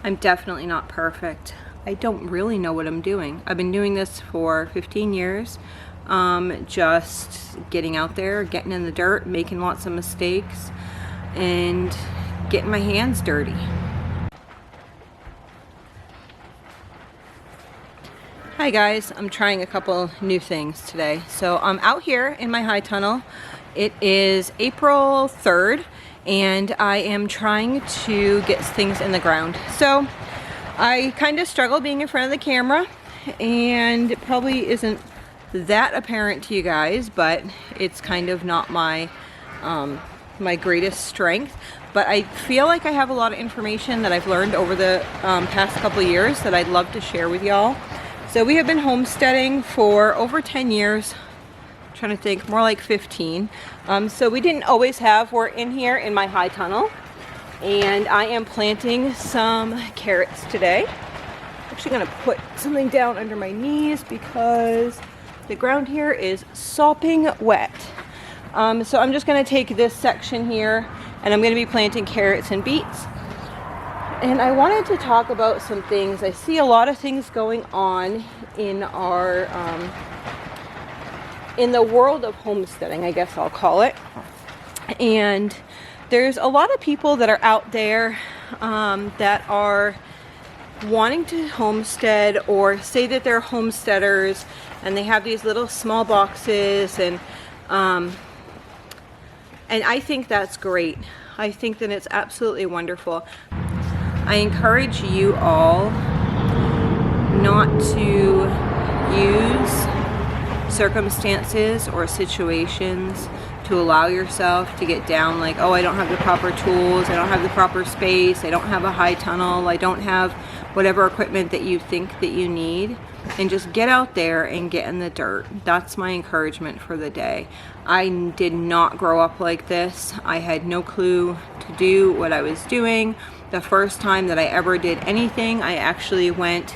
I'm definitely not perfect. I don't really know what I'm doing. I've been doing this for 15 years. Just getting out there, getting in the dirt, making lots of mistakes, and getting my hands dirty. Hi guys, I'm trying a couple new things today. So I'm out here in my high tunnel. It is April 3rd and I am trying to get things in the ground. So I kind of struggle being in front of the camera, and it probably isn't that apparent to you guys, but it's kind of not my my greatest strength. But I feel like I have a lot of information that I've learned over the past couple years that I'd love to share with y'all. So we have been homesteading for over 10 years. I'm trying to think, more like 15. So we didn't always have, we're in here in my high tunnel, and I am planting some carrots today. I'm actually gonna put something down under my knees because the ground here is sopping wet. So I'm just gonna take this section here and I'm gonna be planting carrots and beets. And I wanted to talk about some things. I see a lot of things going on in our, in the world of homesteading, I guess I'll call it. And there's a lot of people that are out there that are wanting to homestead or say that they're homesteaders, and they have these little small boxes, and I think that's great. I think that it's absolutely wonderful. I encourage you all not to use circumstances or situations to allow yourself to get down like, oh, I don't have the proper tools, I don't have the proper space, I don't have a high tunnel, I don't have whatever equipment that you think that you need. And just get out there and get in the dirt. That's my encouragement for the day. I did not grow up like this. I had no clue to do what I was doing. The first time that I ever did anything, I actually went,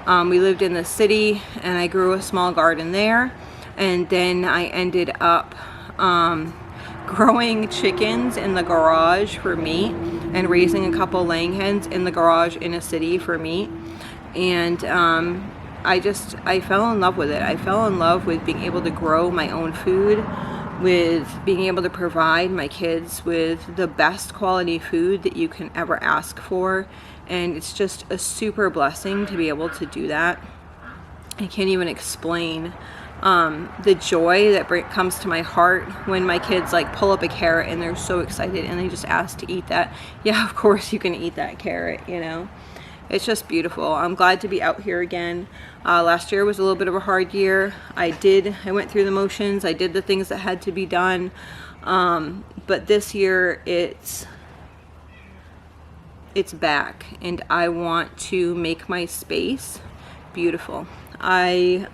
we lived in the city and I grew a small garden there. And then I ended up growing chickens in the garage for meat and raising a couple laying hens in the garage in a city for meat. And I fell in love with it. I fell in love with being able to grow my own food, with being able to provide my kids with the best quality food that you can ever ask for. And it's just a super blessing to be able to do that. I can't even explain the joy that comes to my heart when my kids like pull up a carrot and they're so excited and they just ask to eat that. Yeah, of course you can eat that carrot, you know. It's just beautiful. I'm glad to be out here again. Last year was a little bit of a hard year. I went through the motions. I did the things that had to be done. But this year it's back, and I want to make my space beautiful. I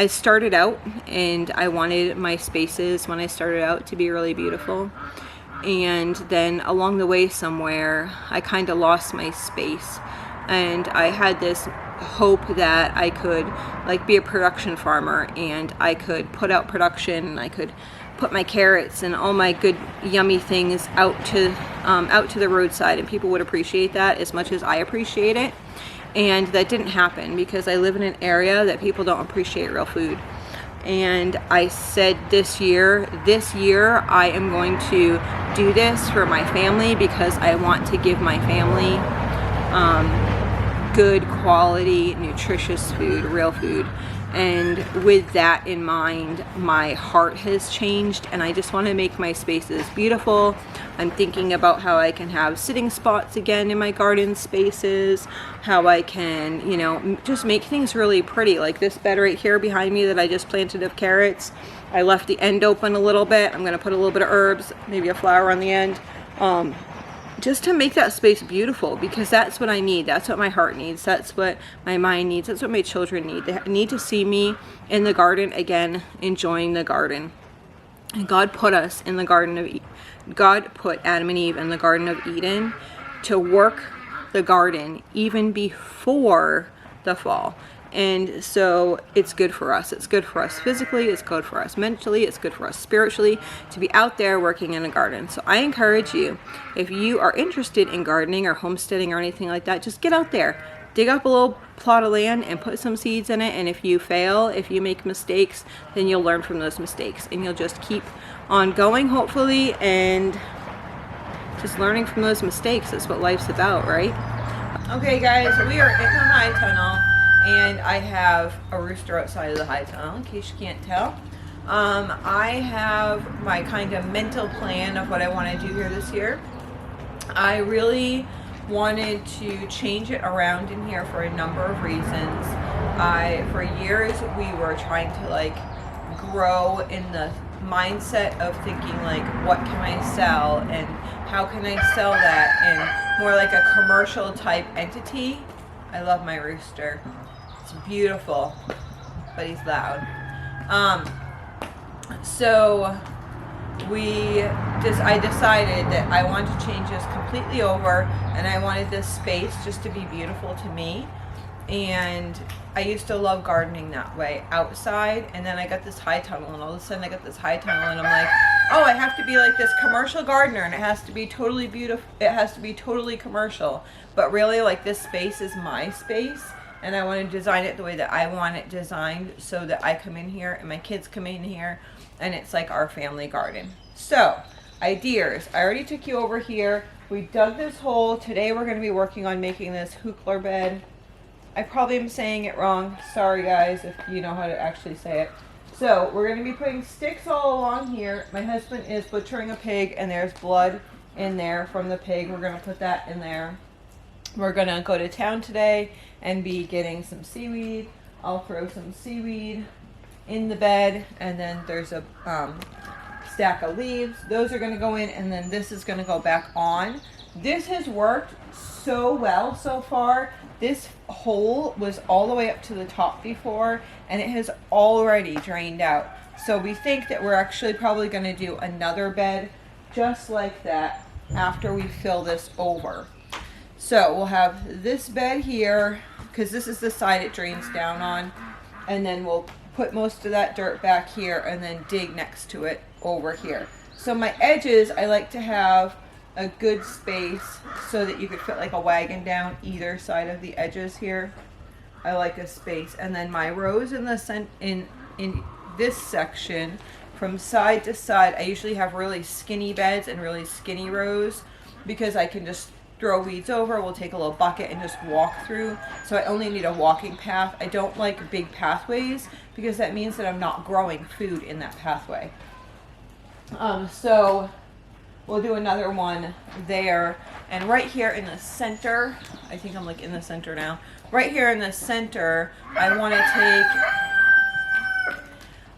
started out and I wanted my spaces when I started out to be really beautiful. And then along the way somewhere, I kind of lost my space. And I had this hope that I could like be a production farmer, and I could put out production, and I could put my carrots and all my good yummy things out to the roadside, and people would appreciate that as much as I appreciate it. And that didn't happen because I live in an area that people don't appreciate real food. And I said this year I am going to do this for my family, because I want to give my family good quality, nutritious food, real food. And with that in mind, my heart has changed, and I just want to make my spaces beautiful. I'm thinking about how I can have sitting spots again in my garden spaces, how I can, you know, just make things really pretty. Like this bed right here behind me that I just planted of carrots. I left the end open a little bit. I'm going to put a little bit of herbs, maybe a flower on the end. Just to make that space beautiful, because that's what I need. That's what my heart needs. That's what my mind needs. That's what my children need. They need to see me in the garden again, enjoying the garden. And God put us in the Garden of Eden. God put Adam and Eve in the Garden of Eden to work the garden even before the fall. And so it's good for us. It's good for us physically, it's good for us mentally, it's good for us spiritually to be out there working in a garden. So I encourage you, if you are interested in gardening or homesteading or anything like that, just get out there. Dig up a little plot of land and put some seeds in it, and if you fail, if you make mistakes, then you'll learn from those mistakes and you'll just keep on going, hopefully, and just learning from those mistakes. That's what life's about, right? Okay guys, we are in the high tunnel and I have a rooster outside of the high tunnel, in case you can't tell. I have my kind of mental plan of what I want to do here this year. I really wanted to change it around in here for a number of reasons. For years we were trying to like grow in the mindset of thinking like, what can I sell and how can I sell that in more like a commercial type entity. I love my rooster. It's beautiful, but he's loud. I decided that I wanted to change this completely over, and I wanted this space just to be beautiful to me. And I used to love gardening that way, outside, and then I got this high tunnel, and all of a sudden I got this high tunnel, and I'm like, oh, I have to be like this commercial gardener, and it has to be totally beautiful, it has to be totally commercial. But really, like, this space is my space, and I want to design it the way that I want it designed, so that I come in here and my kids come in here and it's like our family garden. So, ideas. I already took you over here. We dug this hole. Today we're going to be working on making this hookler bed. I probably am saying it wrong. Sorry guys if you know how to actually say it. So, we're going to be putting sticks all along here. My husband is butchering a pig and there's blood in there from the pig. We're going to put that in there. We're going to go to town today and be getting some seaweed. I'll throw some seaweed in the bed, and then there's a stack of leaves. Those are going to go in, and then this is going to go back on. This has worked so well so far. This hole was all the way up to the top before, and it has already drained out. So we think that we're actually probably going to do another bed just like that after we fill this over. So we'll have this bed here, because this is the side it drains down on, and then we'll put most of that dirt back here and then dig next to it over here. So my edges, I like to have a good space so that you could fit like a wagon down either side of the edges here. I like a space. And then my rows in the in this section from side to side, I usually have really skinny beds and really skinny rows, because I can just throw weeds over. We'll take a little bucket and just walk through. So I only need a walking path. I don't like big pathways because that means that I'm not growing food in that pathway. So we'll do another one there. And right here in the center, I think I'm like in the center now. Right here in the center, I want to take,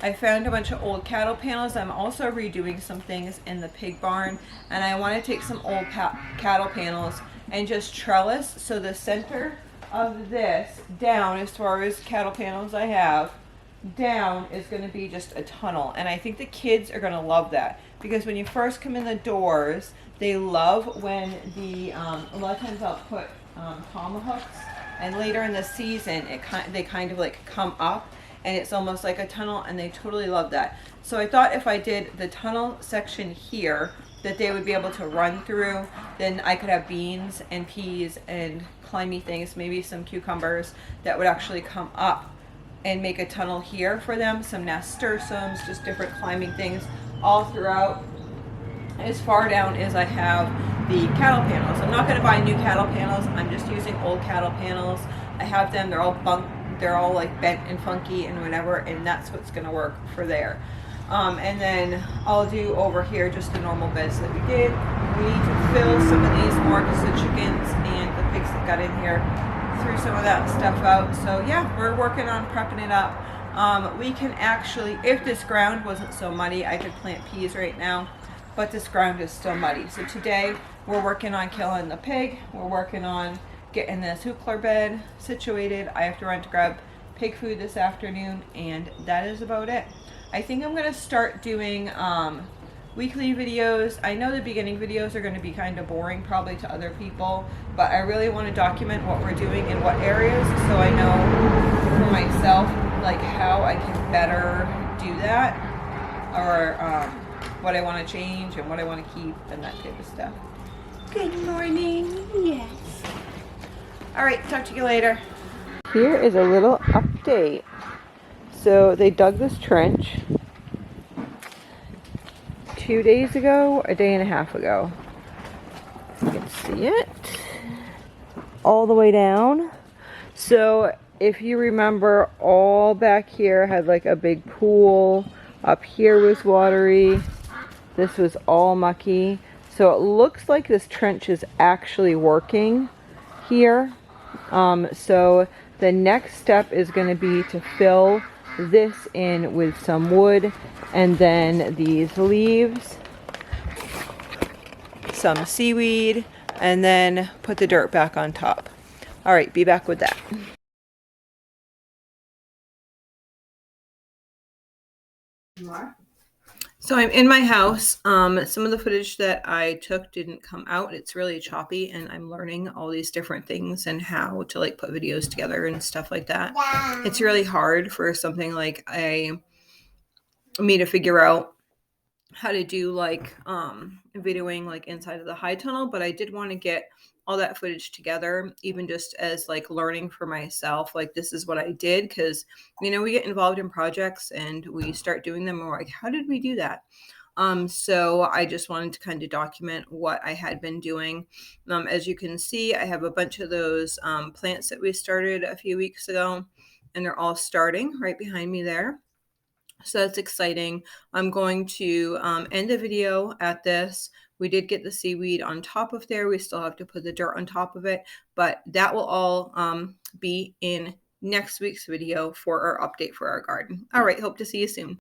I found a bunch of old cattle panels. I'm also redoing some things in the pig barn, and I want to take some old cattle panels and just trellis. So the center of this down, as far as cattle panels I have, down is going to be just a tunnel. And I think the kids are going to love that, because when you first come in the doors, they love when the, a lot of times I'll put tomahawks, and later in the season, they kind of like come up, and it's almost like a tunnel, and they totally love that. So I thought if I did the tunnel section here, that they would be able to run through. Then I could have beans and peas and climby things, maybe some cucumbers that would actually come up and make a tunnel here for them. Some nasturtiums, just different climbing things all throughout. As far down as I have the cattle panels. I'm not going to buy new cattle panels. I'm just using old cattle panels. I have them. They're all like bent and funky and whatever, and that's what's going to work for there. And then I'll do over here just the normal beds that we did. We need to fill some of these more because the chickens and the pigs that got in here threw some of that stuff out. So yeah, we're working on prepping it up. We can actually, if this ground wasn't so muddy, I could plant peas right now, but this ground is still muddy. So today we're working on killing the pig. We're working on getting this hookler bed situated. I have to run to grab pig food this afternoon, and that is about it. I think I'm going to start doing weekly videos. I know the beginning videos are going to be kind of boring probably to other people, but I really want to document what we're doing in what areas so I know for myself like how I can better do that, or what I want to change and what I want to keep and that type of stuff. Good morning. Yes. All right, talk to you later. Here is a little update. So they dug this trench 2 days ago, a day and a half ago. You can see it all the way down. So if you remember, all back here had like a big pool. Up here was watery. This was all mucky. So it looks like this trench is actually working here. So the next step is going to be to fill this in with some wood and then these leaves, some seaweed, and then put the dirt back on top. All right, be back with that. So I'm in my house. Some of the footage that I took didn't come out. It's really choppy, and I'm learning all these different things and how to like put videos together and stuff like that. Yeah. It's really hard for something like me to figure out how to do like videoing like inside of the high tunnel, but I did want to get all that footage together, even just as like learning for myself, like this is what I did, because we get involved in projects and we start doing them and we're like, how did we do that? So I just wanted to kind of document what I had been doing. As you can see, I have a bunch of those plants that we started a few weeks ago, and they're all starting right behind me there. So that's exciting. I'm going to end the video at this. We did get the seaweed on top of there. We still have to put the dirt on top of it, but that will all be in next week's video for our update for our garden. All right, hope to see you soon.